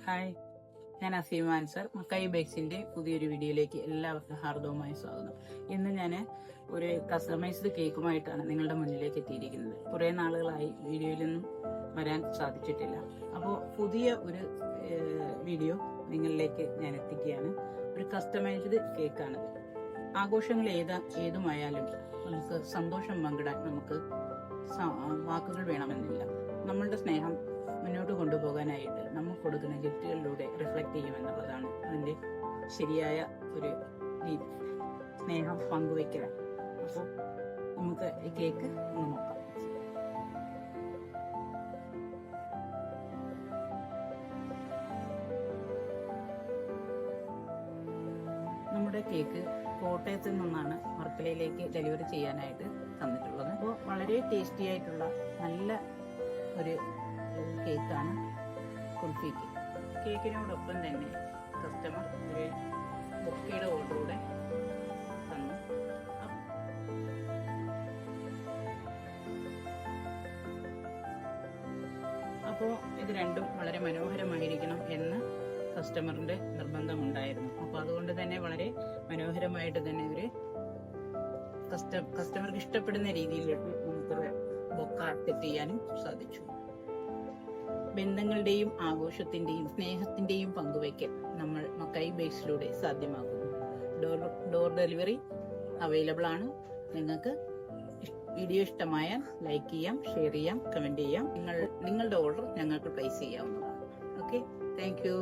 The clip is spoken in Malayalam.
ഹായ്, ഞാൻ അസീം ആൻസർ. മക്കായി ബേക്സിന്റെ പുതിയൊരു വീഡിയോയിലേക്ക് എല്ലാവർക്കും ഹാർദവമായ സ്വാഗതം. ഇന്ന് ഞാൻ ഒരു കസ്റ്റമൈസ്ഡ് കേക്കുമായിട്ടാണ് നിങ്ങളുടെ മുന്നിലേക്ക് എത്തിയിരിക്കുന്നത്. കുറേ നാളുകളായി വീഡിയോയിലൊന്നും വരാൻ സാധിച്ചിട്ടില്ല. അപ്പോൾ പുതിയ ഒരു വീഡിയോ നിങ്ങളിലേക്ക് ഞാൻ എത്തിക്കുകയാണ്. ഒരു കസ്റ്റമൈസ്ഡ് കേക്കാണിത്. ആഘോഷങ്ങൾ ഏതുമായാലും നമുക്ക് സന്തോഷം പങ്കിടാൻ നമുക്ക് വാക്കുകൾ വേണമെന്നില്ല. നമ്മളുടെ സ്നേഹം മുന്നോട്ട് കൊണ്ടുപോകാനായിട്ട് നമ്മൾ കൊടുക്കുന്ന ഗിഫ്റ്റുകളിലൂടെ റിഫ്ലക്ട് ചെയ്യുമെന്നുള്ളതാണ് അതിൻ്റെ ശരിയായ ഒരു രീതി. സ്നേഹം പങ്കുവയ്ക്കലാണ്. അപ്പോൾ നമുക്ക് ഈ കേക്ക് ഒന്ന് നോക്കാം. നമ്മുടെ കേക്ക് കോട്ടയത്ത് നിന്നാണ് വർക്കലയിലേക്ക് ഡെലിവറി ചെയ്യാനായിട്ട് തന്നിട്ടുള്ളത്. അപ്പോൾ വളരെ ടേസ്റ്റി ആയിട്ടുള്ള നല്ല ഒരു കേക്കാണ് കുൽഫി കേക്ക്. കേക്കിനോടൊപ്പം തന്നെ കസ്റ്റമർ ഒരു ബൊക്കയുടെ ഓർഡറൂടെ തന്നു. അപ്പോൾ ഇത് രണ്ടും വളരെ മനോഹരമായിരിക്കണം എന്ന് കസ്റ്റമറിന്റെ നിർബന്ധമുണ്ടായിരുന്നു. അപ്പോൾ അതുകൊണ്ട് തന്നെ വളരെ മനോഹരമായിട്ട് തന്നെ ഒരു കസ്റ്റമർക്ക് ഇഷ്ടപ്പെടുന്ന രീതിയിലേക്ക് നമുക്കൊരു ബൊക്ക സെറ്റ് ചെയ്യാനും സാധിച്ചു. ബന്ധങ്ങളുടെയും ആഘോഷത്തിന്റെയും സ്നേഹത്തിന്റെയും പങ്കുവയ്ക്കൽ നമ്മൾ മക്കായി ബേക്സിലൂടെ സാധ്യമാക്കുന്നു. ഡോർ ഡെലിവറി അവൈലബിൾ ആണ്. നിങ്ങൾക്ക് വീഡിയോ ഇഷ്ടമായാൽ ലൈക്ക് ചെയ്യാം, ഷെയർ ചെയ്യാം, കമന്റ് ചെയ്യാം. നിങ്ങളുടെ ഓർഡർ ഞങ്ങൾക്ക് പ്ലേസ് ചെയ്യാവുന്നതാണ്. Okay, thank you.